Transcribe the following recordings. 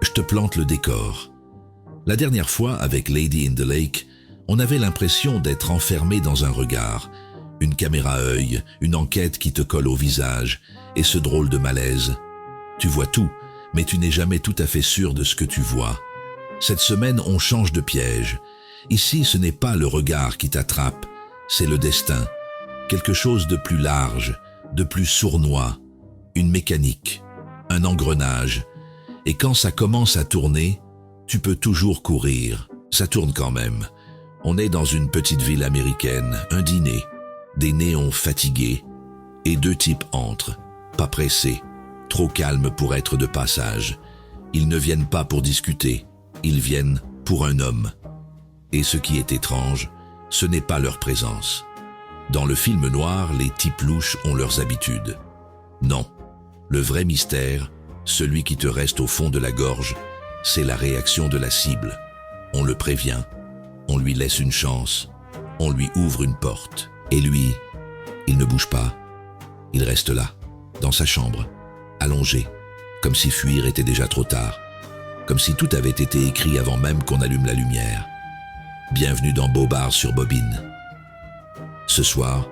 Je te plante le décor. La dernière fois, avec Lady in the Lake, on avait l'impression d'être enfermé dans un regard, une caméra à œil, une enquête qui te colle au visage, et ce drôle de malaise. Tu vois tout, mais tu n'es jamais tout à fait sûr de ce que tu vois. Cette semaine, on change de piège. Ici, ce n'est pas le regard qui t'attrape, c'est le destin. Quelque chose de plus large, de plus sournois, une mécanique, un engrenage. Et quand ça commence à tourner, tu peux toujours courir. Ça tourne quand même. On est dans une petite ville américaine, un dîner, des néons fatigués, et deux types entrent, pas pressés, trop calmes pour être de passage. Ils ne viennent pas pour discuter, ils viennent pour un homme. Et ce qui est étrange, ce n'est pas leur présence. Dans le film noir, les types louches ont leurs habitudes. Non, le vrai mystère, celui qui te reste au fond de la gorge, c'est la réaction de la cible. On le prévient, on lui laisse une chance, on lui ouvre une porte. Et lui, il ne bouge pas. Il reste là, dans sa chambre, allongé, comme si fuir était déjà trop tard, comme si tout avait été écrit avant même qu'on allume la lumière. Bienvenue dans Bobard sur Bobine. Ce soir,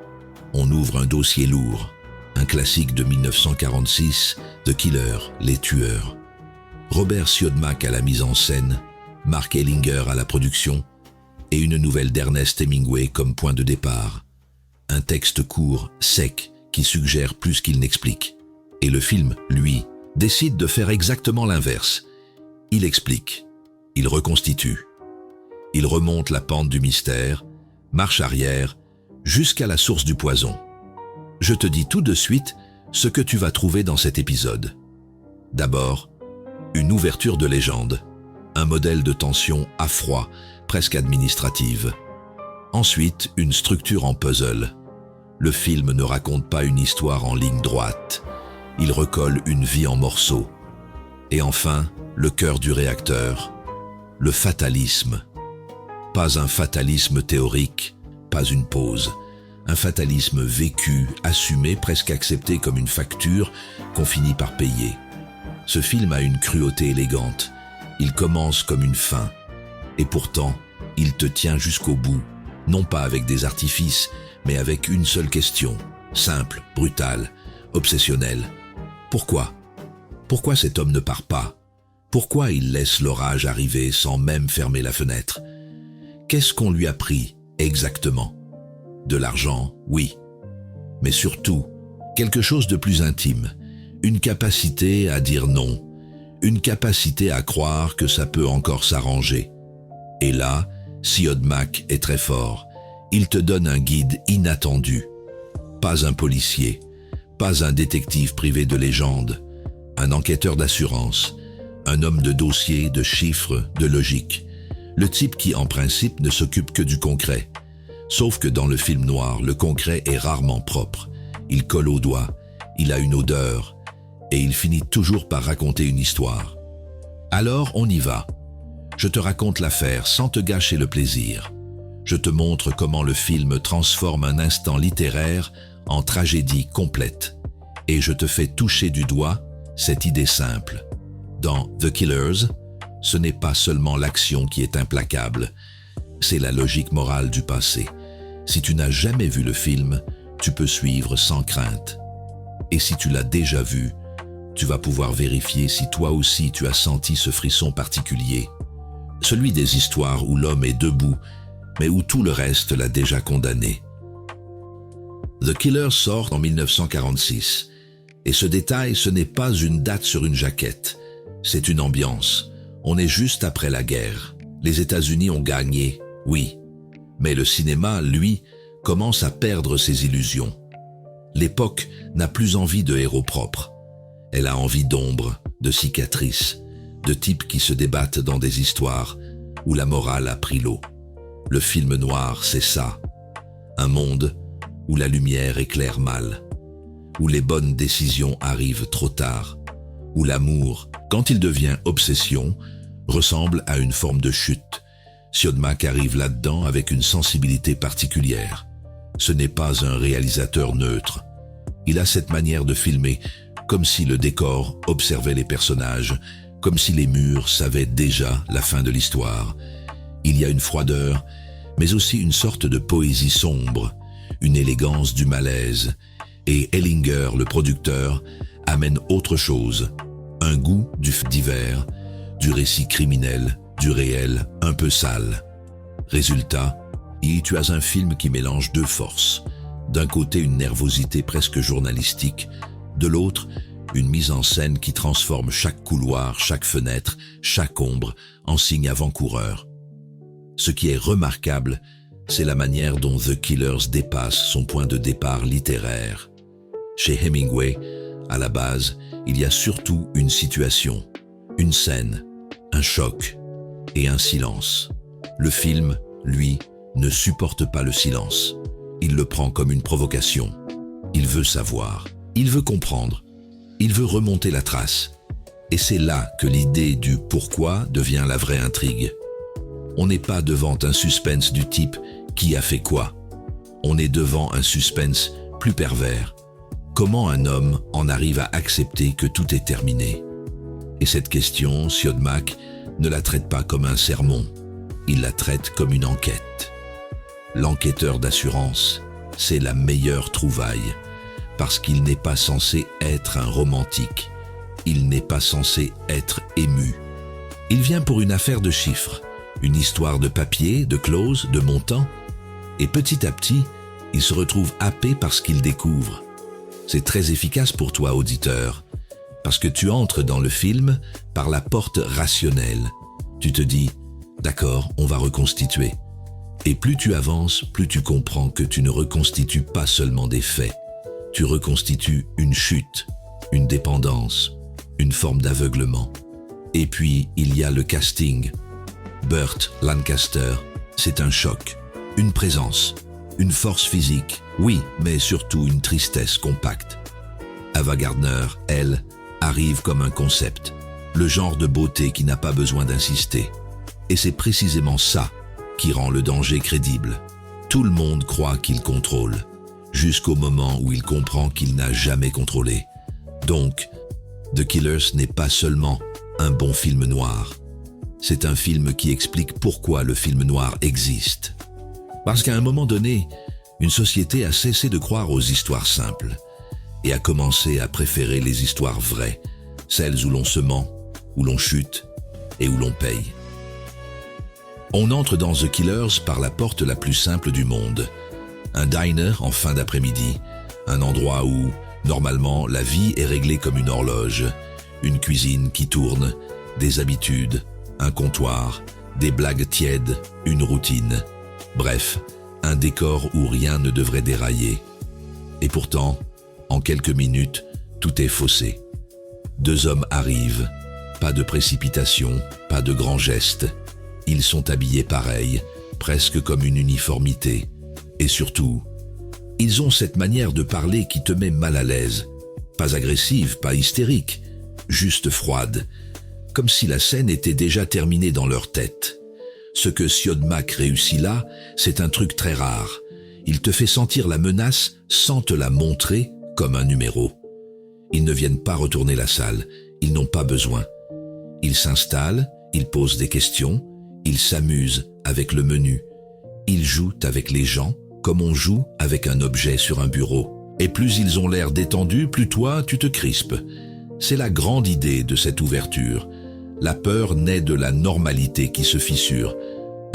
on ouvre un dossier lourd, un classique de 1946, The Killer, Les Tueurs. Robert Siodmak à la mise en scène, Mark Ellinger à la production, et une nouvelle d'Ernest Hemingway comme point de départ. Un texte court, sec, qui suggère plus qu'il n'explique. Et le film, lui, décide de faire exactement l'inverse. Il explique, il reconstitue. Il remonte la pente du mystère, marche arrière, jusqu'à la source du poison. Je te dis tout de suite ce que tu vas trouver dans cet épisode. D'abord, une ouverture de légende, un modèle de tension à froid, presque administrative. Ensuite, une structure en puzzle. Le film ne raconte pas une histoire en ligne droite, il recolle une vie en morceaux. Et enfin, le cœur du réacteur, le fatalisme. Pas un fatalisme théorique, pas une pause. Un fatalisme vécu, assumé, presque accepté comme une facture qu'on finit par payer. Ce film a une cruauté élégante. Il commence comme une fin. Et pourtant, il te tient jusqu'au bout, non pas avec des artifices, mais avec une seule question, simple, brutale, obsessionnelle. Pourquoi ? Pourquoi cet homme ne part pas ? Pourquoi il laisse l'orage arriver sans même fermer la fenêtre ? Qu'est-ce qu'on lui a pris, exactement ? De l'argent, oui. Mais surtout, quelque chose de plus intime. Une capacité à dire non. Une capacité à croire que ça peut encore s'arranger. Et là, Siodmak est très fort. Il te donne un guide inattendu. Pas un policier, pas un détective privé de légende, un enquêteur d'assurance, un homme de dossier, de chiffres, de logique. Le type qui, en principe, ne s'occupe que du concret. Sauf que dans le film noir, le concret est rarement propre. Il colle au doigt, il a une odeur, et il finit toujours par raconter une histoire. Alors on y va. Je te raconte l'affaire sans te gâcher le plaisir. Je te montre comment le film transforme un instant littéraire en tragédie complète. Et je te fais toucher du doigt cette idée simple. Dans The Killers, ce n'est pas seulement l'action qui est implacable, c'est la logique morale du passé. Si tu n'as jamais vu le film, tu peux suivre sans crainte. Et si tu l'as déjà vu, tu vas pouvoir vérifier si toi aussi tu as senti ce frisson particulier. Celui des histoires où l'homme est debout, mais où tout le reste l'a déjà condamné. The Killer sort en 1946. Et ce détail, ce n'est pas une date sur une jaquette. C'est une ambiance. On est juste après la guerre. Les États-Unis ont gagné, oui. Mais le cinéma, lui, commence à perdre ses illusions. L'époque n'a plus envie de héros propres. Elle a envie d'ombre, de cicatrices, de types qui se débattent dans des histoires où la morale a pris l'eau. Le film noir, c'est ça. Un monde où la lumière éclaire mal, où les bonnes décisions arrivent trop tard, où l'amour Quand il devient obsession, ressemble à une forme de chute. Siodmak arrive là-dedans avec une sensibilité particulière. Ce n'est pas un réalisateur neutre. Il a cette manière de filmer, comme si le décor observait les personnages, comme si les murs savaient déjà la fin de l'histoire. Il y a une froideur, mais aussi une sorte de poésie sombre, une élégance du malaise. Et Ellinger, le producteur, amène autre chose, un goût du fait divers, du récit criminel, du réel un peu sale. Résultat, tu as un film qui mélange deux forces. D'un côté, une nervosité presque journalistique, de l'autre, une mise en scène qui transforme chaque couloir, chaque fenêtre, chaque ombre en signe avant-coureur. Ce qui est remarquable, c'est la manière dont The Killers dépasse son point de départ littéraire. Chez Hemingway, à la base, il y a surtout une situation, une scène, un choc et un silence. Le film, lui, ne supporte pas le silence. Il le prend comme une provocation. Il veut savoir, il veut comprendre, il veut remonter la trace. Et c'est là que l'idée du pourquoi devient la vraie intrigue. On n'est pas devant un suspense du type « qui a fait quoi ?». On est devant un suspense plus pervers. Comment un homme en arrive à accepter que tout est terminé? Et cette question, Siodmak ne la traite pas comme un sermon. Il la traite comme une enquête. L'enquêteur d'assurance, c'est la meilleure trouvaille, parce qu'il n'est pas censé être un romantique. Il n'est pas censé être ému. Il vient pour une affaire de chiffres, une histoire de papier, de clauses, de montants, et petit à petit, il se retrouve happé par ce qu'il découvre. C'est très efficace pour toi, auditeur, parce que tu entres dans le film par la porte rationnelle. Tu te dis, d'accord, on va reconstituer. Et plus tu avances, plus tu comprends que tu ne reconstitues pas seulement des faits. Tu reconstitues une chute, une dépendance, une forme d'aveuglement. Et puis, il y a le casting. Burt Lancaster, c'est un choc, une présence, une force physique, oui, mais surtout une tristesse compacte. Ava Gardner, elle, arrive comme un concept, le genre de beauté qui n'a pas besoin d'insister. Et c'est précisément ça qui rend le danger crédible. Tout le monde croit qu'il contrôle, jusqu'au moment où il comprend qu'il n'a jamais contrôlé. Donc, The Killers n'est pas seulement un bon film noir. C'est un film qui explique pourquoi le film noir existe. Parce qu'à un moment donné, une société a cessé de croire aux histoires simples et a commencé à préférer les histoires vraies, celles où l'on se ment, où l'on chute et où l'on paye. On entre dans The Killers par la porte la plus simple du monde. Un diner en fin d'après-midi, un endroit où, normalement, la vie est réglée comme une horloge, une cuisine qui tourne, des habitudes, un comptoir, des blagues tièdes, une routine. Bref, un décor où rien ne devrait dérailler. Et pourtant, en quelques minutes, tout est faussé. Deux hommes arrivent, pas de précipitation, pas de grands gestes. Ils sont habillés pareil, presque comme une uniformité. Et surtout, ils ont cette manière de parler qui te met mal à l'aise. Pas agressive, pas hystérique, juste froide, comme si la scène était déjà terminée dans leur tête. Ce que Siodmak réussit là, c'est un truc très rare. Il te fait sentir la menace sans te la montrer comme un numéro. Ils ne viennent pas retourner la salle, ils n'ont pas besoin. Ils s'installent, ils posent des questions, ils s'amusent avec le menu. Ils jouent avec les gens comme on joue avec un objet sur un bureau. Et plus ils ont l'air détendus, plus toi, tu te crispes. C'est la grande idée de cette ouverture. La peur naît de la normalité qui se fissure.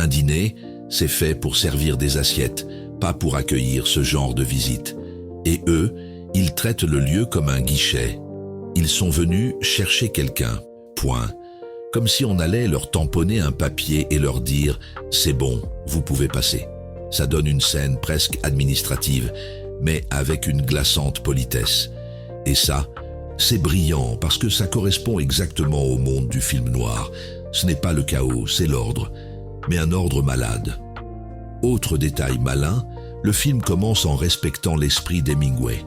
Un dîner, c'est fait pour servir des assiettes, pas pour accueillir ce genre de visite. Et eux, ils traitent le lieu comme un guichet. Ils sont venus chercher quelqu'un, point. Comme si on allait leur tamponner un papier et leur dire « c'est bon, vous pouvez passer ». Ça donne une scène presque administrative, mais avec une glaçante politesse. Et ça, c'est brillant parce que ça correspond exactement au monde du film noir. Ce n'est pas le chaos, c'est l'ordre, mais un ordre malade. Autre détail malin, le film commence en respectant l'esprit d'Hemingway.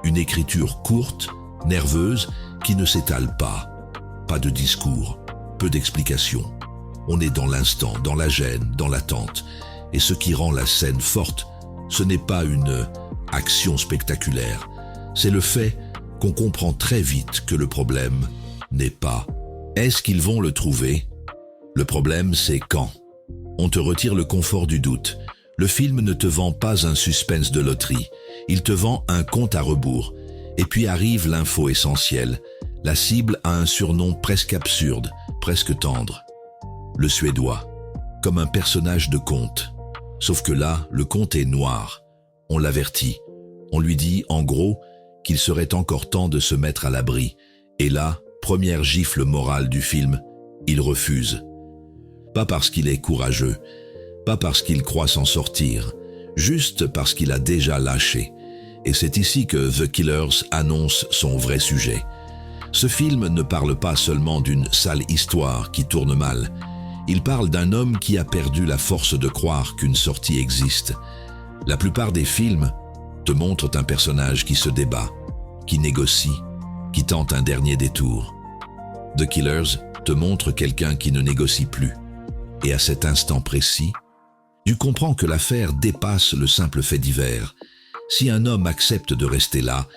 Une écriture courte, nerveuse, qui ne s'étale pas. pas de discours, peu d'explications. On est dans l'instant, dans la gêne, dans l'attente. Et ce qui rend la scène forte, ce n'est pas une action spectaculaire. C'est le fait qu'on comprend très vite que le problème n'est pas « est-ce qu'ils vont le trouver ?» Le problème, c'est quand. On te retire le confort du doute. Le film ne te vend pas un suspense de loterie. Il te vend un compte à rebours. Et puis arrive l'info essentielle. La cible a un surnom presque absurde, presque tendre. Le Suédois, comme un personnage de conte. Sauf que là, le conte est noir. On l'avertit. On lui dit, en gros, qu'il serait encore temps de se mettre à l'abri. Et là, première gifle morale du film, il refuse. Pas parce qu'il est courageux, pas parce qu'il croit s'en sortir, juste parce qu'il a déjà lâché. Et c'est ici que The Killers annonce son vrai sujet. Ce film ne parle pas seulement d'une sale histoire qui tourne mal. Il parle d'un homme qui a perdu la force de croire qu'une sortie existe. La plupart des films te montrent un personnage qui se débat, qui négocie, qui tente un dernier détour. The Killers te montre quelqu'un qui ne négocie plus. Et à cet instant précis, tu comprends que l'affaire dépasse le simple fait divers. Si un homme accepte de rester là,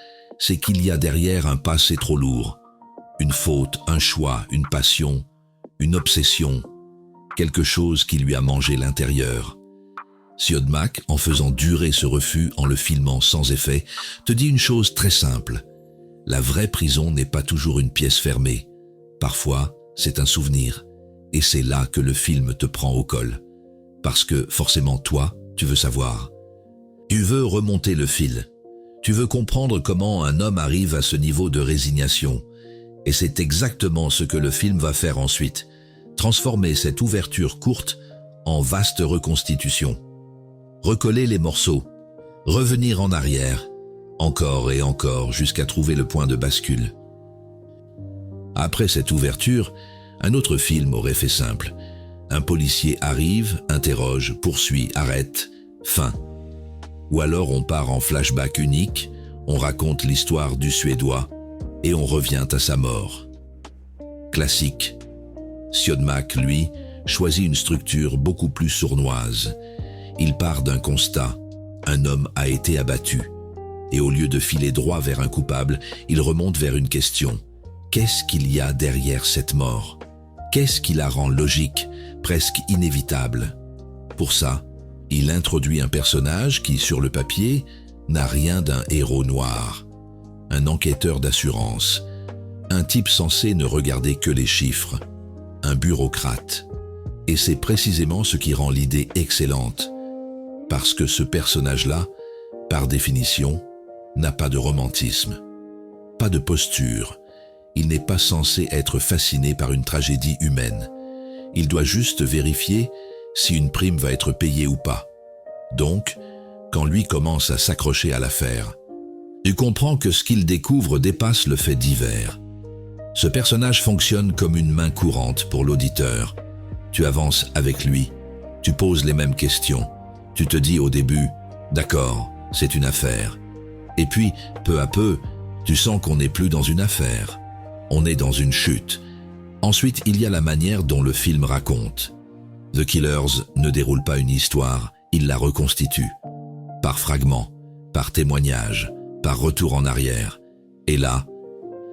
c'est qu'il y a derrière un passé trop lourd. Une faute, un choix, une passion, une obsession, quelque chose qui lui a mangé l'intérieur. Siodmak, en faisant durer ce refus, en le filmant sans effet, te dit une chose très simple. La vraie prison n'est pas toujours une pièce fermée. Parfois, c'est un souvenir. Et c'est là que le film te prend au col. Parce que, forcément, toi, tu veux savoir. Tu veux remonter le fil. Tu veux comprendre comment un homme arrive à ce niveau de résignation. Et c'est exactement ce que le film va faire ensuite. Transformer cette ouverture courte en vaste reconstitution. Recoller les morceaux. Revenir en arrière. Encore et encore jusqu'à trouver le point de bascule. Après cette ouverture, un autre film aurait fait simple. Un policier arrive, interroge, poursuit, arrête, fin. Ou alors on part en flashback unique, on raconte l'histoire du Suédois et on revient à sa mort. Classique. Siodmak, lui, choisit une structure beaucoup plus sournoise. Il part d'un constat. Un homme a été abattu. Et au lieu de filer droit vers un coupable, il remonte vers une question. Qu'est-ce qu'il y a derrière cette mort ? Qu'est-ce qui la rend logique, presque inévitable ? Pour ça, il introduit un personnage qui, sur le papier, n'a rien d'un héros noir. Un enquêteur d'assurance. Un type censé ne regarder que les chiffres. Un bureaucrate. Et c'est précisément ce qui rend l'idée excellente. Parce que ce personnage-là, par définition, n'a pas de romantisme. Pas de posture. Il n'est pas censé être fasciné par une tragédie humaine. Il doit juste vérifier si une prime va être payée ou pas. Donc, quand lui commence à s'accrocher à l'affaire, tu comprends que ce qu'il découvre dépasse le fait divers. Ce personnage fonctionne comme une main courante pour l'auditeur. Tu avances avec lui, tu poses les mêmes questions. Tu te dis au début, d'accord, c'est une affaire. Et puis, peu à peu, tu sens qu'on n'est plus dans une affaire. On est dans une chute. Ensuite, il y a la manière dont le film raconte. The Killers ne déroule pas une histoire, il la reconstitue. Par fragments, par témoignages, par retour en arrière. Et là,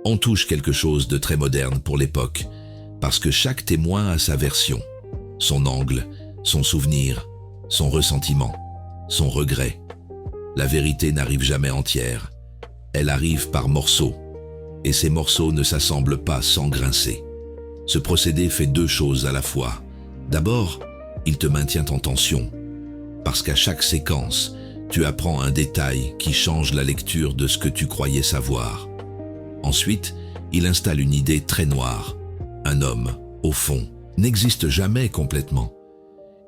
on touche quelque chose de très moderne pour l'époque, parce que chaque témoin a sa version, son angle, son souvenir, son ressentiment, son regret. La vérité n'arrive jamais entière. Elle arrive par morceaux. Et ces morceaux ne s'assemblent pas sans grincer. Ce procédé fait deux choses à la fois. D'abord, il te maintient en tension, parce qu'à chaque séquence, tu apprends un détail qui change la lecture de ce que tu croyais savoir. Ensuite, il installe une idée très noire. Un homme, au fond, n'existe jamais complètement.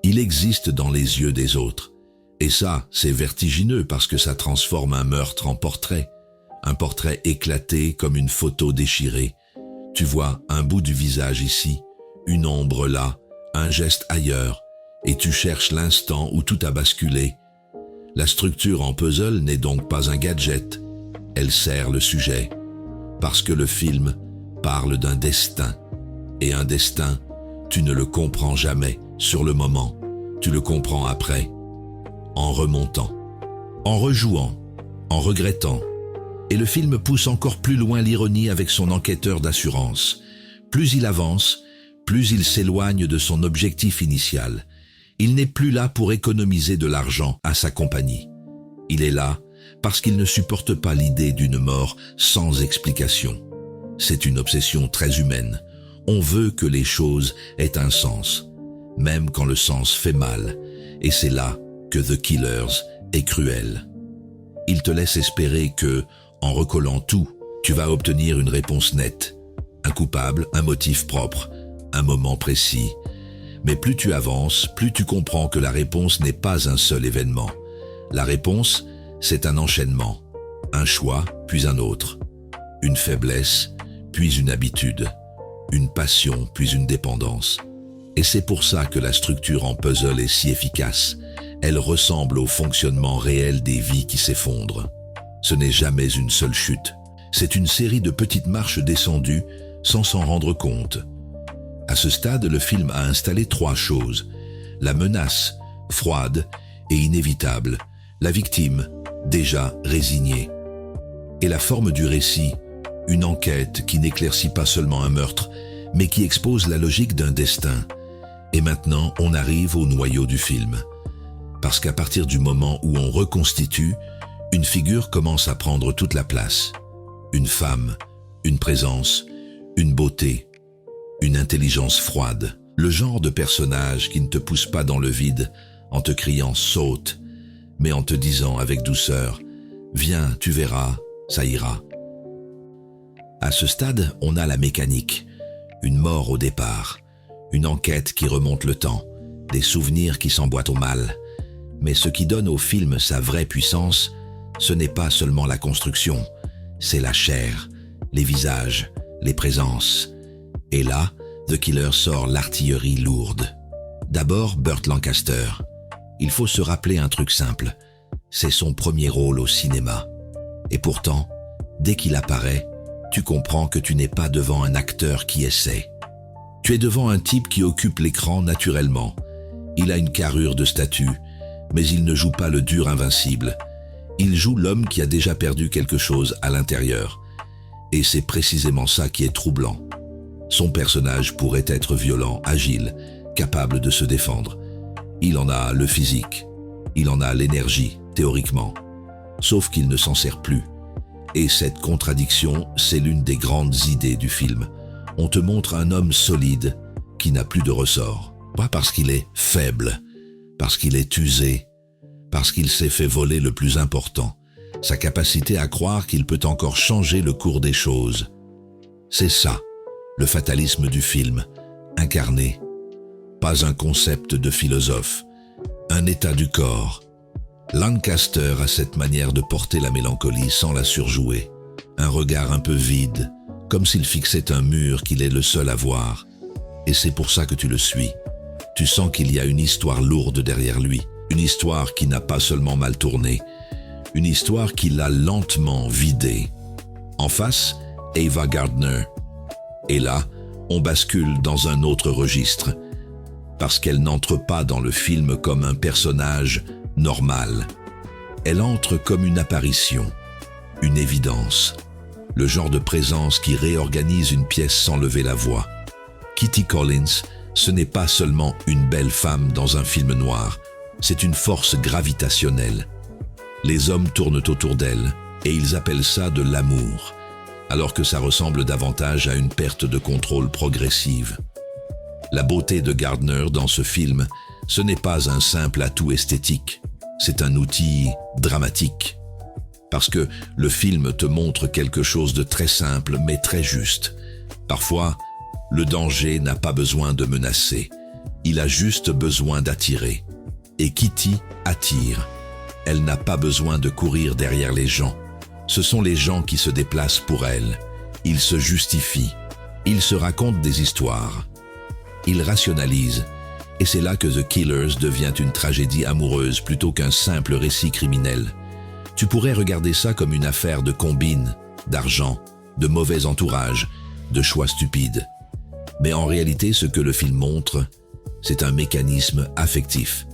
Il existe dans les yeux des autres. Et ça, c'est vertigineux parce que ça transforme un meurtre en portrait. Un portrait éclaté comme une photo déchirée. Tu vois un bout du visage ici, une ombre là, un geste ailleurs, et tu cherches l'instant où tout a basculé. La structure en puzzle n'est donc pas un gadget, elle sert le sujet, parce que le film parle d'un destin, Et un destin, tu ne le comprends jamais sur le moment, tu le comprends après, en remontant, en rejouant, en regrettant. Et le film pousse encore plus loin l'ironie avec son enquêteur d'assurance. Plus il avance, plus il s'éloigne de son objectif initial. Il n'est plus là pour économiser de l'argent à sa compagnie. Il est là parce qu'il ne supporte pas l'idée d'une mort sans explication. C'est une obsession très humaine. On veut que les choses aient un sens, même quand le sens fait mal. Et c'est là que The Killers est cruel. Il te laisse espérer que, en recollant tout, tu vas obtenir une réponse nette. Un coupable, un motif propre, un moment précis. Mais plus tu avances, plus tu comprends que la réponse n'est pas un seul événement. La réponse, c'est un enchaînement. Un choix, puis un autre. Une faiblesse, puis une habitude. Une passion, puis une dépendance. Et c'est pour ça que la structure en puzzle est si efficace. Elle ressemble au fonctionnement réel des vies qui s'effondrent. Ce n'est jamais une seule chute. C'est une série de petites marches descendues sans s'en rendre compte. À ce stade, le film a installé 3 choses. La menace, froide et inévitable. La victime, déjà résignée. Et la forme du récit, une enquête qui n'éclaircit pas seulement un meurtre, mais qui expose la logique d'un destin. Et maintenant, on arrive au noyau du film. Parce qu'à partir du moment où on reconstitue, une figure commence à prendre toute la place. Une femme, une présence, une beauté, une intelligence froide. Le genre de personnage qui ne te pousse pas dans le vide en te criant « saute », mais en te disant avec douceur « viens, tu verras, ça ira ». À ce stade, on a la mécanique, une mort au départ, une enquête qui remonte le temps, des souvenirs qui s'emboîtent au mal. Mais ce qui donne au film sa vraie puissance, ce n'est pas seulement la construction, c'est la chair, les visages, les présences. Et là, The Killer sort l'artillerie lourde. D'abord, Burt Lancaster. Il faut se rappeler un truc simple, c'est son premier rôle au cinéma. Et pourtant, dès qu'il apparaît, tu comprends que tu n'es pas devant un acteur qui essaie. Tu es devant un type qui occupe l'écran naturellement. Il a une carrure de statue, mais il ne joue pas le dur invincible. Il joue l'homme qui a déjà perdu quelque chose à l'intérieur. Et c'est précisément ça qui est troublant. Son personnage pourrait être violent, agile, capable de se défendre. Il en a le physique, il en a l'énergie, théoriquement. Sauf qu'il ne s'en sert plus. Et cette contradiction, c'est l'une des grandes idées du film. On te montre un homme solide qui n'a plus de ressort. Pas parce qu'il est faible, parce qu'il est usé, parce qu'il s'est fait voler le plus important, sa capacité à croire qu'il peut encore changer le cours des choses. C'est ça, le fatalisme du film, incarné. Pas un concept de philosophe, un état du corps. Lancaster a cette manière de porter la mélancolie sans la surjouer. Un regard un peu vide, comme s'il fixait un mur qu'il est le seul à voir. Et c'est pour ça que tu le suis. Tu sens qu'il y a une histoire lourde derrière lui, une histoire qui n'a pas seulement mal tourné, une histoire qui l'a lentement vidé. En face, Ava Gardner. Et là, on bascule dans un autre registre, parce qu'elle n'entre pas dans le film comme un personnage normal. Elle entre comme une apparition, une évidence, le genre de présence qui réorganise une pièce sans lever la voix. Kitty Collins, ce n'est pas seulement une belle femme dans un film noir, c'est une force gravitationnelle. Les hommes tournent autour d'elle et ils appellent ça de l'amour, alors que ça ressemble davantage à une perte de contrôle progressive. La beauté de Gardner dans ce film, ce n'est pas un simple atout esthétique, c'est un outil dramatique. Parce que le film te montre quelque chose de très simple mais très juste. Parfois, le danger n'a pas besoin de menacer, il a juste besoin d'attirer. Et Kitty attire. Elle n'a pas besoin de courir derrière les gens. Ce sont les gens qui se déplacent pour elle. Ils se justifient. Ils se racontent des histoires. Ils rationalisent. Et c'est là que The Killers devient une tragédie amoureuse plutôt qu'un simple récit criminel. Tu pourrais regarder ça comme une affaire de combine, d'argent, de mauvais entourage, de choix stupides. Mais en réalité, ce que le film montre, c'est un mécanisme affectif.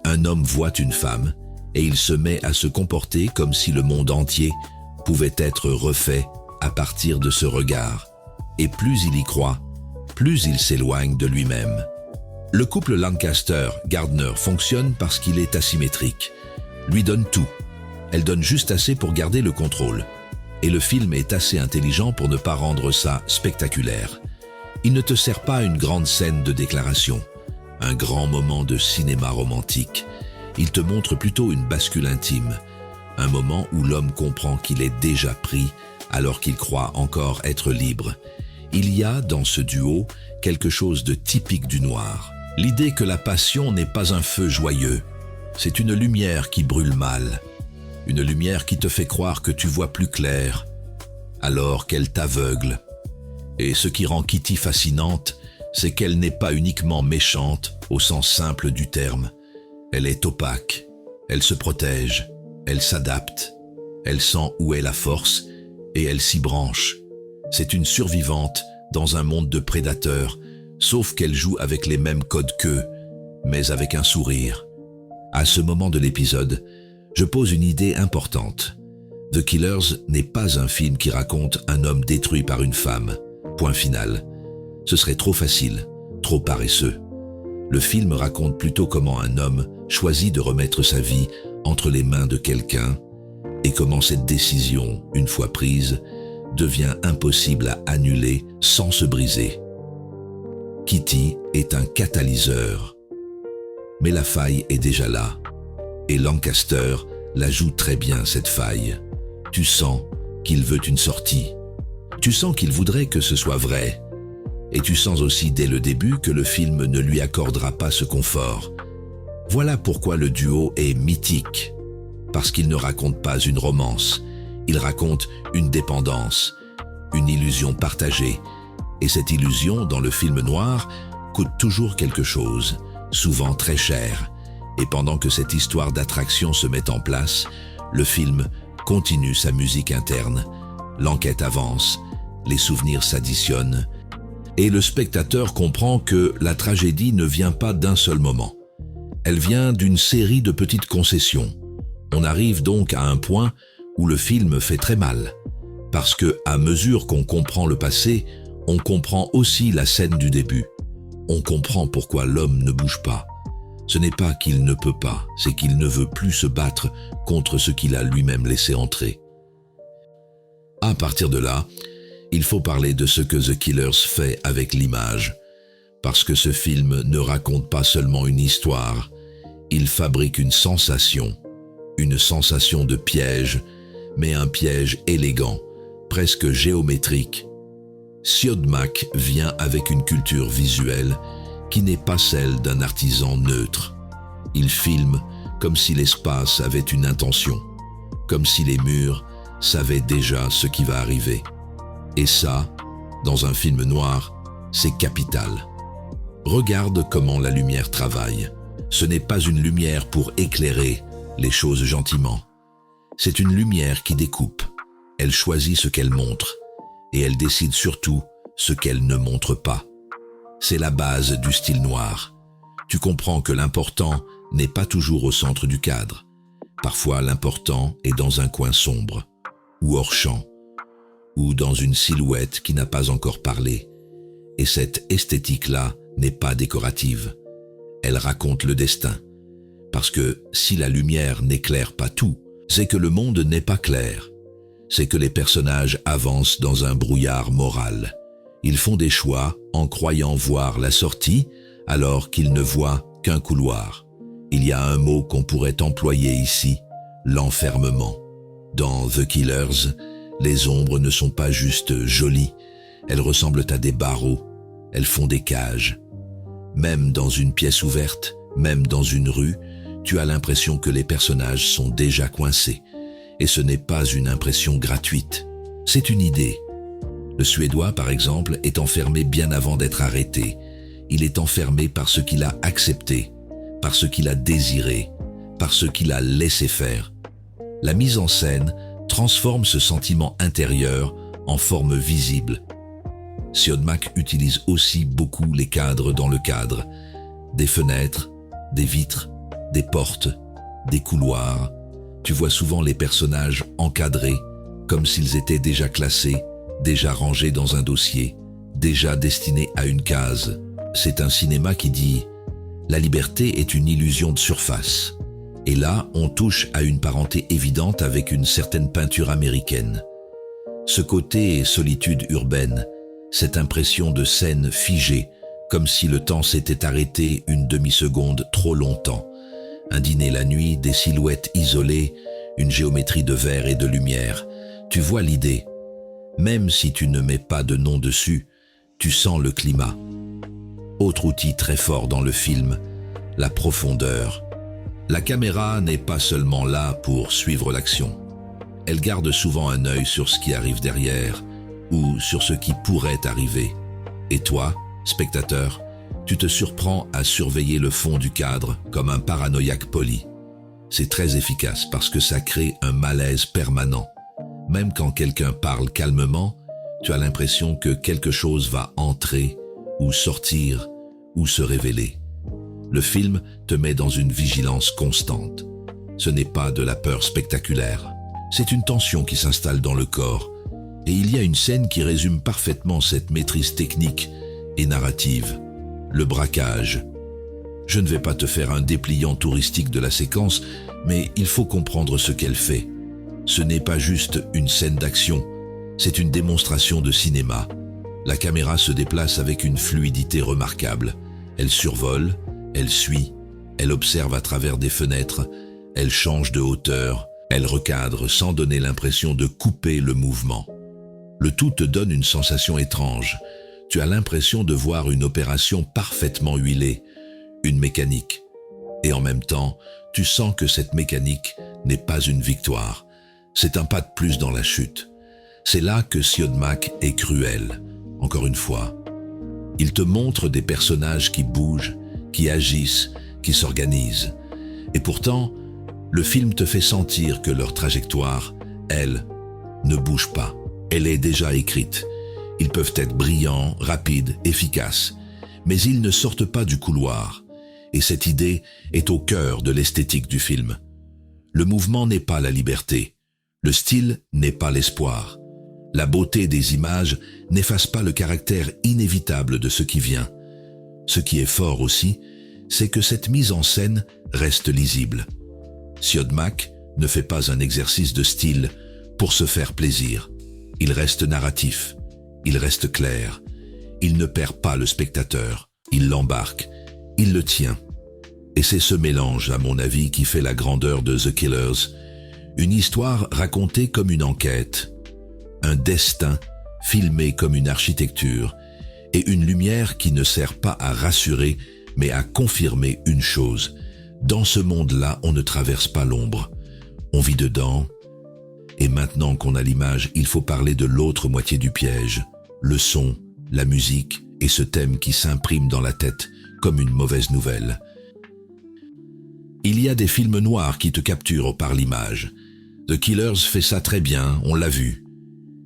Un homme voit une femme et il se met à se comporter comme si le monde entier pouvait être refait à partir de ce regard. Et plus il y croit, plus il s'éloigne de lui-même. Le couple Lancaster-Gardner fonctionne parce qu'il est asymétrique. Lui donne tout. Elle donne juste assez pour garder le contrôle. Et le film est assez intelligent pour ne pas rendre ça spectaculaire. Il ne te sert pas une grande scène de déclaration, un grand moment de cinéma romantique. Il te montre plutôt une bascule intime, un moment où l'homme comprend qu'il est déjà pris alors qu'il croit encore être libre. Il y a dans ce duo quelque chose de typique du noir. L'idée que la passion n'est pas un feu joyeux, c'est une lumière qui brûle mal, une lumière qui te fait croire que tu vois plus clair, alors qu'elle t'aveugle. Et ce qui rend Kitty fascinante, c'est qu'elle n'est pas uniquement méchante au sens simple du terme. Elle est opaque, elle se protège, elle s'adapte, elle sent où est la force et elle s'y branche. C'est une survivante dans un monde de prédateurs, sauf qu'elle joue avec les mêmes codes qu'eux, mais avec un sourire. À ce moment de l'épisode, je pose une idée importante. The Killers n'est pas un film qui raconte un homme détruit par une femme. Point final. Ce serait trop facile, trop paresseux. Le film raconte plutôt comment un homme choisit de remettre sa vie entre les mains de quelqu'un et comment cette décision, une fois prise, devient impossible à annuler sans se briser. Kitty est un catalyseur. Mais la faille est déjà là. Et Lancaster la joue très bien, cette faille. Tu sens qu'il veut une sortie. Tu sens qu'il voudrait que ce soit vrai. Et tu sens aussi dès le début que le film ne lui accordera pas ce confort. Voilà pourquoi le duo est mythique. Parce qu'il ne raconte pas une romance. Il raconte une dépendance, une illusion partagée. Et cette illusion, dans le film noir, coûte toujours quelque chose, souvent très cher. Et pendant que cette histoire d'attraction se met en place, le film continue sa musique interne. L'enquête avance, les souvenirs s'additionnent, et le spectateur comprend que la tragédie ne vient pas d'un seul moment. Elle vient d'une série de petites concessions. On arrive donc à un point où le film fait très mal, parce que, à mesure qu'on comprend le passé, on comprend aussi la scène du début. On comprend pourquoi l'homme ne bouge pas. Ce n'est pas qu'il ne peut pas, c'est qu'il ne veut plus se battre contre ce qu'il a lui-même laissé entrer. À partir de là, il faut parler de ce que The Killers fait avec l'image, parce que ce film ne raconte pas seulement une histoire, il fabrique une sensation de piège, mais un piège élégant, presque géométrique. Siodmak vient avec une culture visuelle qui n'est pas celle d'un artisan neutre. Il filme comme si l'espace avait une intention, comme si les murs savaient déjà ce qui va arriver. Et ça, dans un film noir, c'est capital. Regarde comment la lumière travaille. Ce n'est pas une lumière pour éclairer les choses gentiment. C'est une lumière qui découpe. Elle choisit ce qu'elle montre et elle décide surtout ce qu'elle ne montre pas. C'est la base du style noir. Tu comprends que l'important n'est pas toujours au centre du cadre. Parfois, l'important est dans un coin sombre, ou hors champ, ou dans une silhouette qui n'a pas encore parlé. Et cette esthétique-là n'est pas décorative. Elle raconte le destin. Parce que si la lumière n'éclaire pas tout, c'est que le monde n'est pas clair. C'est que les personnages avancent dans un brouillard moral. Ils font des choix en croyant voir la sortie alors qu'ils ne voient qu'un couloir. Il y a un mot qu'on pourrait employer ici, l'enfermement. Dans The Killers, les ombres ne sont pas juste jolies, elles ressemblent à des barreaux, elles font des cages. Même dans une pièce ouverte, même dans une rue, tu as l'impression que les personnages sont déjà coincés. Et ce n'est pas une impression gratuite, c'est une idée. Le Suédois, par exemple, est enfermé bien avant d'être arrêté. Il est enfermé par ce qu'il a accepté, par ce qu'il a désiré, par ce qu'il a laissé faire. La mise en scène transforme ce sentiment intérieur en forme visible. Siodmak utilise aussi beaucoup les cadres dans le cadre. Des fenêtres, des vitres, des portes, des couloirs. Tu vois souvent les personnages encadrés, comme s'ils étaient déjà classés, déjà rangés dans un dossier, déjà destinés à une case. C'est un cinéma qui dit « La liberté est une illusion de surface ». Et là, on touche à une parenté évidente avec une certaine peinture américaine. Ce côté solitude urbaine, cette impression de scène figée, comme si le temps s'était arrêté une demi-seconde trop longtemps. Un dîner la nuit, des silhouettes isolées, une géométrie de verre et de lumière. Tu vois l'idée. Même si tu ne mets pas de nom dessus, tu sens le climat. Autre outil très fort dans le film, la profondeur. La caméra n'est pas seulement là pour suivre l'action. Elle garde souvent un œil sur ce qui arrive derrière ou sur ce qui pourrait arriver. Et toi, spectateur, tu te surprends à surveiller le fond du cadre comme un paranoïaque poli. C'est très efficace parce que ça crée un malaise permanent. Même quand quelqu'un parle calmement, tu as l'impression que quelque chose va entrer ou sortir ou se révéler. Le film te met dans une vigilance constante. Ce n'est pas de la peur spectaculaire. C'est une tension qui s'installe dans le corps. Et il y a une scène qui résume parfaitement cette maîtrise technique et narrative. Le braquage. Je ne vais pas te faire un dépliant touristique de la séquence, mais il faut comprendre ce qu'elle fait. Ce n'est pas juste une scène d'action, c'est une démonstration de cinéma. La caméra se déplace avec une fluidité remarquable. Elle survole, elle suit, elle observe à travers des fenêtres, elle change de hauteur, elle recadre sans donner l'impression de couper le mouvement. Le tout te donne une sensation étrange. Tu as l'impression de voir une opération parfaitement huilée, une mécanique. Et en même temps, tu sens que cette mécanique n'est pas une victoire. C'est un pas de plus dans la chute. C'est là que Siodmak est cruel, encore une fois. Il te montre des personnages qui bougent, qui agissent, qui s'organisent. Et pourtant, le film te fait sentir que leur trajectoire, elle, ne bouge pas. Elle est déjà écrite. Ils peuvent être brillants, rapides, efficaces, mais ils ne sortent pas du couloir. Et cette idée est au cœur de l'esthétique du film. Le mouvement n'est pas la liberté. Le style n'est pas l'espoir. La beauté des images n'efface pas le caractère inévitable de ce qui vient. Ce qui est fort aussi, c'est que cette mise en scène reste lisible. Siodmak ne fait pas un exercice de style pour se faire plaisir. Il reste narratif, il reste clair, il ne perd pas le spectateur, il l'embarque, il le tient. Et c'est ce mélange, à mon avis, qui fait la grandeur de The Killers. Une histoire racontée comme une enquête, un destin filmé comme une architecture, et une lumière qui ne sert pas à rassurer, mais à confirmer une chose. Dans ce monde-là, on ne traverse pas l'ombre. On vit dedans. Et maintenant qu'on a l'image, il faut parler de l'autre moitié du piège. Le son, la musique et ce thème qui s'imprime dans la tête comme une mauvaise nouvelle. Il y a des films noirs qui te capturent par l'image. The Killers fait ça très bien, on l'a vu.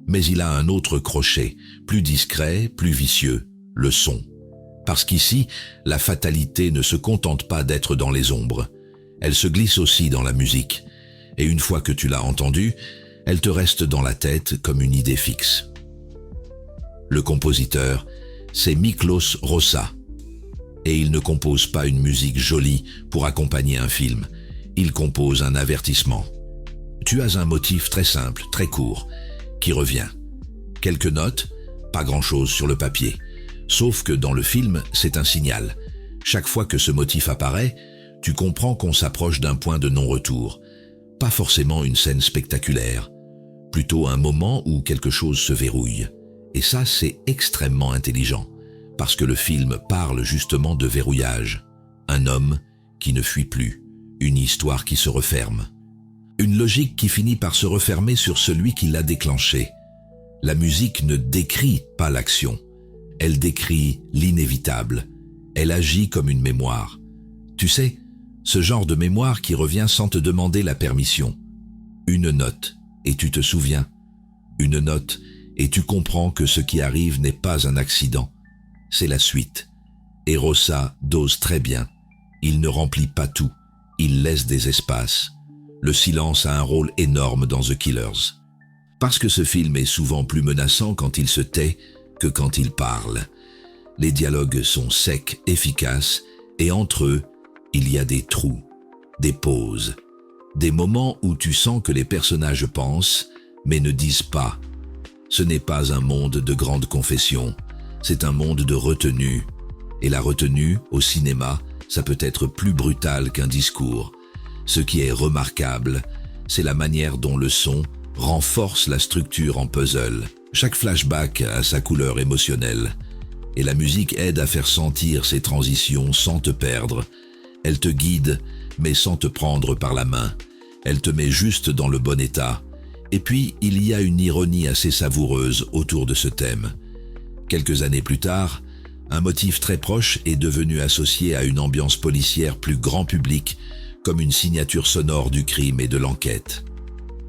Mais il a un autre crochet, plus discret, plus vicieux, le son. Parce qu'ici, la fatalité ne se contente pas d'être dans les ombres. Elle se glisse aussi dans la musique. Et une fois que tu l'as entendue, elle te reste dans la tête comme une idée fixe. Le compositeur, c'est Miklos Rosa. Et il ne compose pas une musique jolie pour accompagner un film. Il compose un avertissement. Tu as un motif très simple, très court, qui revient. Quelques notes, pas grand-chose sur le papier. Sauf que dans le film, c'est un signal. Chaque fois que ce motif apparaît, tu comprends qu'on s'approche d'un point de non-retour. Pas forcément une scène spectaculaire, plutôt un moment où quelque chose se verrouille. Et ça, c'est extrêmement intelligent, parce que le film parle justement de verrouillage. Un homme qui ne fuit plus, une histoire qui se referme. Une logique qui finit par se refermer sur celui qui l'a déclenchée. La musique ne décrit pas l'action, elle décrit l'inévitable. Elle agit comme une mémoire. Tu sais, ce genre de mémoire qui revient sans te demander la permission. Une note, et tu te souviens. Une note, et tu comprends que ce qui arrive n'est pas un accident, c'est la suite. Et Rossa dose très bien. Il ne remplit pas tout, il laisse des espaces. Le silence a un rôle énorme dans The Killers. Parce que ce film est souvent plus menaçant quand il se tait que quand il parle. Les dialogues sont secs, efficaces, et entre eux, il y a des trous, des pauses, des moments où tu sens que les personnages pensent, mais ne disent pas. Ce n'est pas un monde de grande confession, c'est un monde de retenue. Et la retenue, au cinéma, ça peut être plus brutal qu'un discours. Ce qui est remarquable, c'est la manière dont le son renforce la structure en puzzle. Chaque flashback a sa couleur émotionnelle, et la musique aide à faire sentir ces transitions sans te perdre. Elle te guide, mais sans te prendre par la main. Elle te met juste dans le bon état. Et puis, il y a une ironie assez savoureuse autour de ce thème. Quelques années plus tard, un motif très proche est devenu associé à une ambiance policière plus grand public, comme une signature sonore du crime et de l'enquête.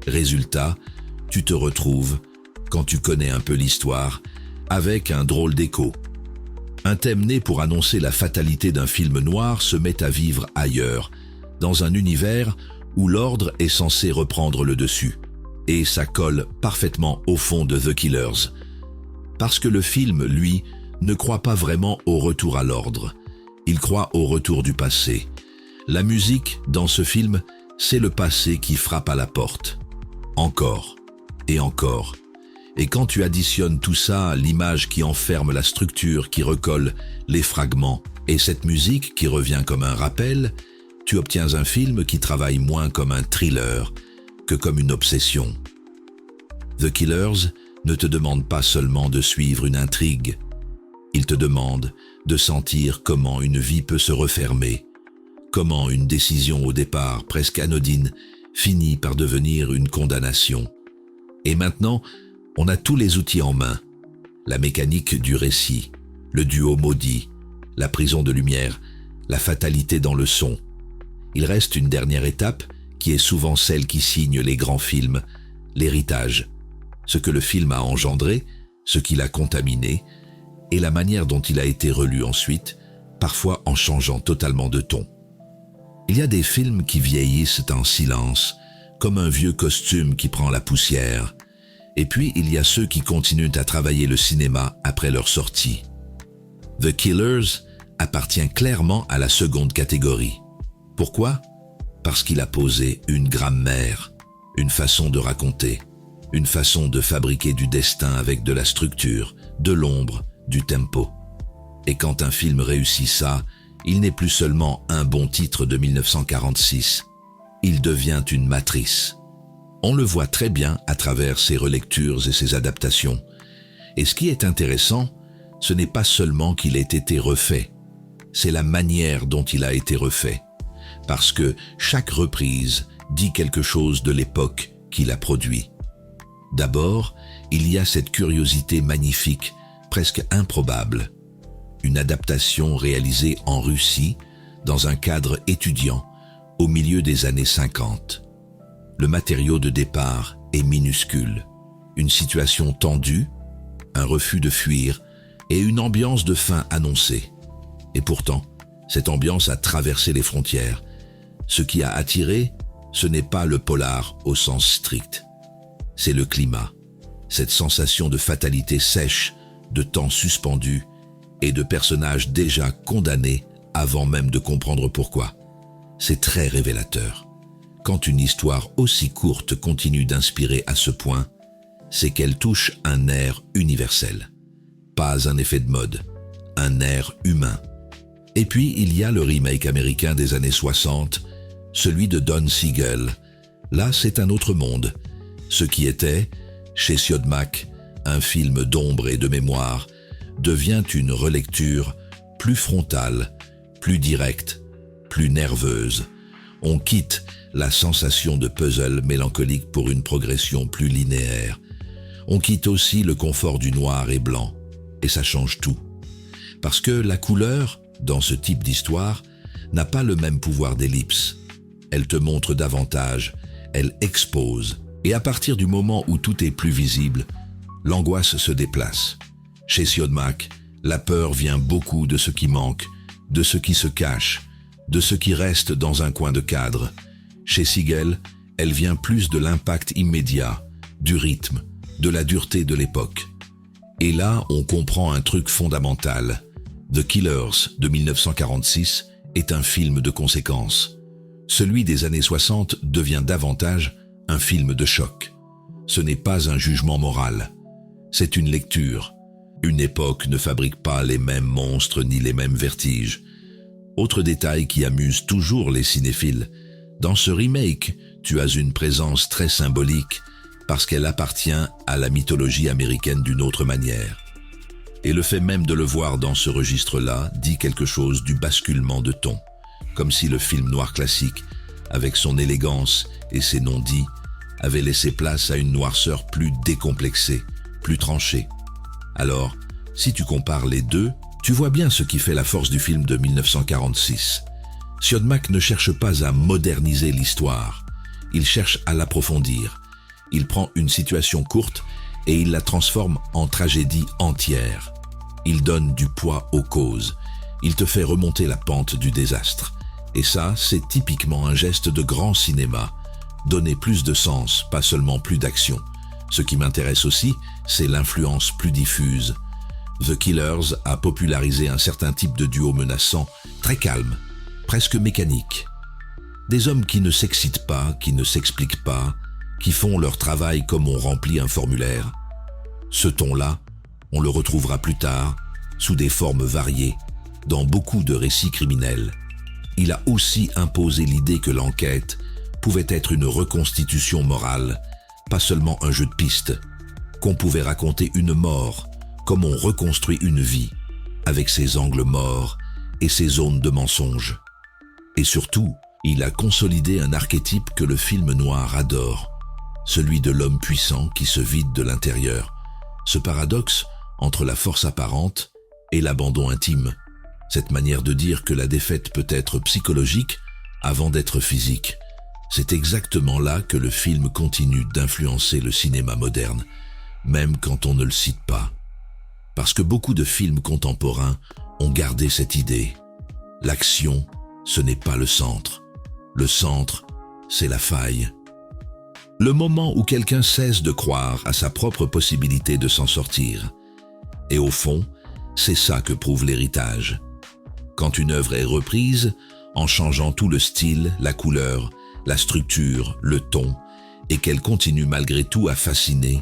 Résultat, tu te retrouves, quand tu connais un peu l'histoire, avec un drôle d'écho. Un thème né pour annoncer la fatalité d'un film noir se met à vivre ailleurs, dans un univers où l'ordre est censé reprendre le dessus. Et ça colle parfaitement au fond de The Killers. Parce que le film, lui, ne croit pas vraiment au retour à l'ordre. Il croit au retour du passé. La musique, dans ce film, c'est le passé qui frappe à la porte. Encore et encore. Et quand tu additionnes tout ça, l'image qui enferme la structure, qui recolle les fragments, et cette musique qui revient comme un rappel, tu obtiens un film qui travaille moins comme un thriller que comme une obsession. The Killers ne te demande pas seulement de suivre une intrigue. Il te demande de sentir comment une vie peut se refermer, comment une décision au départ presque anodine finit par devenir une condamnation. Et maintenant, on a tous les outils en main. La mécanique du récit, le duo maudit, la prison de lumière, la fatalité dans le son. Il reste une dernière étape qui est souvent celle qui signe les grands films, l'héritage. Ce que le film a engendré, ce qu'il a contaminé, et la manière dont il a été relu ensuite, parfois en changeant totalement de ton. Il y a des films qui vieillissent en silence, comme un vieux costume qui prend la poussière. Et puis, il y a ceux qui continuent à travailler le cinéma après leur sortie. The Killers appartient clairement à la seconde catégorie. Pourquoi ? Parce qu'il a posé une grammaire, une façon de raconter, une façon de fabriquer du destin avec de la structure, de l'ombre, du tempo. Et quand un film réussit ça, il n'est plus seulement un bon titre de 1946. Il devient une matrice. On le voit très bien à travers ses relectures et ses adaptations. Et ce qui est intéressant, ce n'est pas seulement qu'il ait été refait, c'est la manière dont il a été refait. Parce que chaque reprise dit quelque chose de l'époque qu'il a produit. D'abord, il y a cette curiosité magnifique, presque improbable. Une adaptation réalisée en Russie, dans un cadre étudiant, au milieu des années 50. Le matériau de départ est minuscule. Une situation tendue, un refus de fuir et une ambiance de fin annoncée. Et pourtant, cette ambiance a traversé les frontières. Ce qui a attiré, ce n'est pas le polar au sens strict. C'est le climat, cette sensation de fatalité sèche, de temps suspendu et de personnages déjà condamnés avant même de comprendre pourquoi. C'est très révélateur. Quand une histoire aussi courte continue d'inspirer à ce point, c'est qu'elle touche un air universel. Pas un effet de mode, un air humain. Et puis il y a le remake américain des années 60, celui de Don Siegel. Là, c'est un autre monde. Ce qui était, chez Siodmak, un film d'ombre et de mémoire, devient une relecture plus frontale, plus directe, plus nerveuse. On quitte la sensation de puzzle mélancolique pour une progression plus linéaire. On quitte aussi le confort du noir et blanc, et ça change tout. Parce que la couleur, dans ce type d'histoire, n'a pas le même pouvoir d'ellipse. Elle te montre davantage, elle expose, et à partir du moment où tout est plus visible, l'angoisse se déplace. Chez Siodmak, la peur vient beaucoup de ce qui manque, de ce qui se cache, de ce qui reste dans un coin de cadre. Chez Siegel, elle vient plus de l'impact immédiat, du rythme, de la dureté de l'époque. Et là, on comprend un truc fondamental. The Killers de 1946 est un film de conséquence. Celui des années 60 devient davantage un film de choc. Ce n'est pas un jugement moral. C'est une lecture. Une époque ne fabrique pas les mêmes monstres ni les mêmes vertiges. Autre détail qui amuse toujours les cinéphiles. Dans ce remake, tu as une présence très symbolique parce qu'elle appartient à la mythologie américaine d'une autre manière. Et le fait même de le voir dans ce registre-là dit quelque chose du basculement de ton. Comme si le film noir classique, avec son élégance et ses non-dits, avait laissé place à une noirceur plus décomplexée, plus tranchée. Alors, si tu compares les deux, tu vois bien ce qui fait la force du film de 1946. Siodmak ne cherche pas à moderniser l'histoire, il cherche à l'approfondir. Il prend une situation courte et il la transforme en tragédie entière. Il donne du poids aux causes, il te fait remonter la pente du désastre. Et ça, c'est typiquement un geste de grand cinéma. Donner plus de sens, pas seulement plus d'action. Ce qui m'intéresse aussi, c'est l'influence plus diffuse. The Killers a popularisé un certain type de duo menaçant, très calme, presque mécanique. Des hommes qui ne s'excitent pas, qui ne s'expliquent pas, qui font leur travail comme on remplit un formulaire. Ce ton-là, on le retrouvera plus tard, sous des formes variées, dans beaucoup de récits criminels. Il a aussi imposé l'idée que l'enquête pouvait être une reconstitution morale, pas seulement un jeu de pistes, qu'on pouvait raconter une mort comme on reconstruit une vie, avec ses angles morts et ses zones de mensonge. Et surtout, il a consolidé un archétype que le film noir adore, celui de l'homme puissant qui se vide de l'intérieur. Ce paradoxe entre la force apparente et l'abandon intime. Cette manière de dire que la défaite peut être psychologique avant d'être physique. C'est exactement là que le film continue d'influencer le cinéma moderne, même quand on ne le cite pas. Parce que beaucoup de films contemporains ont gardé cette idée. L'action, ce n'est pas le centre. Le centre, c'est la faille. Le moment où quelqu'un cesse de croire à sa propre possibilité de s'en sortir. Et au fond, c'est ça que prouve l'héritage. Quand une œuvre est reprise, en changeant tout le style, la couleur, la structure, le ton, et qu'elle continue malgré tout à fasciner,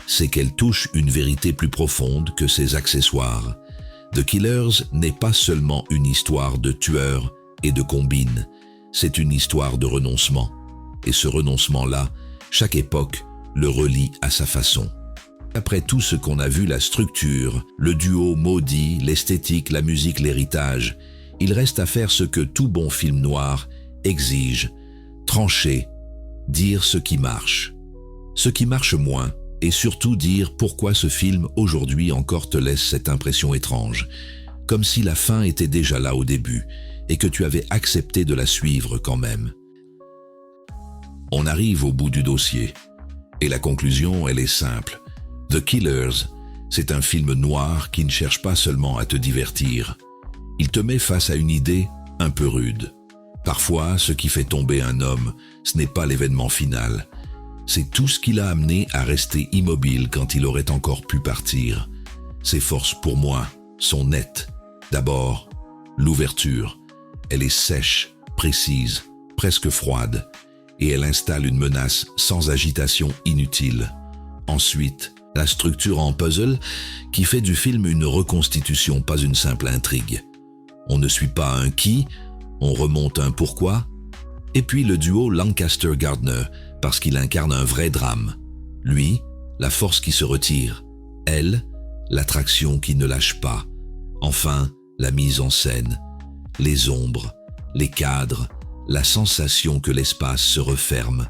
c'est qu'elle touche une vérité plus profonde que ses accessoires. The Killers n'est pas seulement une histoire de tueurs et de combines, c'est une histoire de renoncement. Et ce renoncement-là, chaque époque le relie à sa façon. Après tout ce qu'on a vu, la structure, le duo maudit, l'esthétique, la musique, l'héritage, il reste à faire ce que tout bon film noir exige, trancher, dire ce qui marche moins, et surtout dire pourquoi ce film aujourd'hui encore te laisse cette impression étrange, comme si la fin était déjà là au début, et que tu avais accepté de la suivre quand même. On arrive au bout du dossier, et la conclusion, elle est simple. The Killers, c'est un film noir qui ne cherche pas seulement à te divertir. Il te met face à une idée un peu rude. Parfois, ce qui fait tomber un homme, ce n'est pas l'événement final. C'est tout ce qui l'a amené à rester immobile quand il aurait encore pu partir. Ses forces, pour moi, sont nettes. D'abord, l'ouverture. Elle est sèche, précise, presque froide, et elle installe une menace sans agitation inutile. Ensuite, la structure en puzzle qui fait du film une reconstitution, pas une simple intrigue. On ne suit pas un qui, on remonte un pourquoi. Et puis le duo Lancaster-Gardner, parce qu'il incarne un vrai drame. Lui, la force qui se retire. Elle, l'attraction qui ne lâche pas. Enfin, la mise en scène. Les ombres, les cadres, la sensation que l'espace se referme.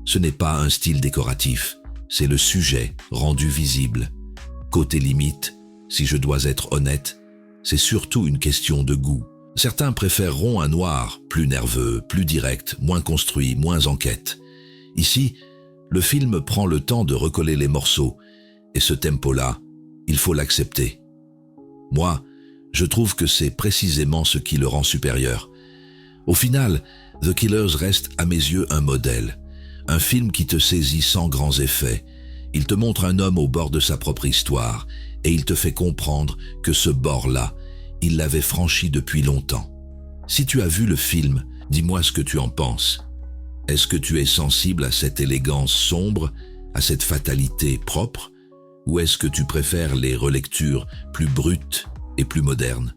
Ce n'est pas un style décoratif. C'est le sujet rendu visible. Côté limite, si je dois être honnête, c'est surtout une question de goût. Certains préféreront un noir plus nerveux, plus direct, moins construit, moins enquête. Ici, le film prend le temps de recoller les morceaux, Et ce tempo-là, il faut l'accepter. Moi, je trouve que c'est précisément ce qui le rend supérieur. Au final, The Killers reste à mes yeux un modèle. Un film qui te saisit sans grands effets. Il te montre un homme au bord de sa propre histoire et il te fait comprendre que ce bord-là, il l'avait franchi depuis longtemps. Si tu as vu le film, dis-moi ce que tu en penses. Est-ce que tu es sensible à cette élégance sombre, à cette fatalité propre, ou est-ce que tu préfères les relectures plus brutes et plus modernes?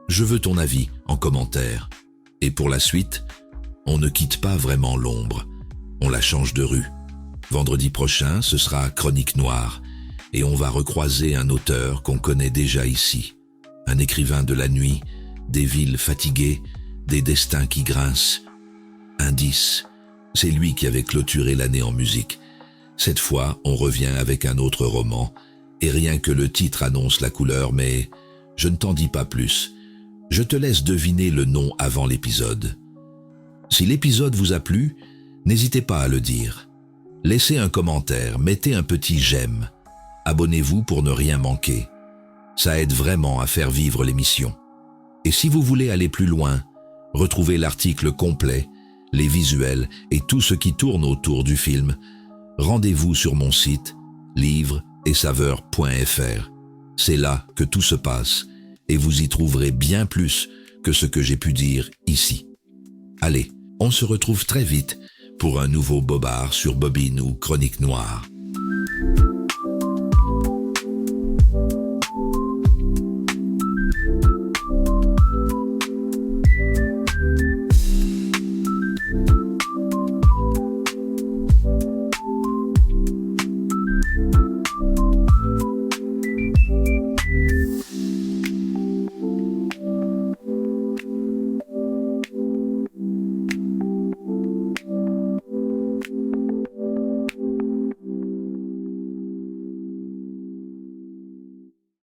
Je veux ton avis en commentaire. Et pour la suite, on ne quitte pas vraiment l'ombre, on la change de rue. Vendredi prochain, ce sera Chronique Noire, et on va recroiser un auteur qu'on connaît déjà ici. Un écrivain de la nuit, des villes fatiguées, des destins qui grincent. Indice, c'est lui qui avait clôturé l'année en musique. Cette fois, on revient avec un autre roman, et rien que le titre annonce la couleur, mais je ne t'en dis pas plus. Je te laisse deviner le nom avant l'épisode. Si l'épisode vous a plu, n'hésitez pas à le dire. Laissez un commentaire, mettez un petit j'aime. Abonnez-vous pour ne rien manquer. Ça aide vraiment à faire vivre l'émission. Et si vous voulez aller plus loin, retrouvez l'article complet, les visuels et tout ce qui tourne autour du film, rendez-vous sur mon site livreetsaveurs.fr. C'est là que tout se passe et vous y trouverez bien plus que ce que j'ai pu dire ici. Allez, on se retrouve très vite pour un nouveau bobard sur Bobine ou Chronique Noire.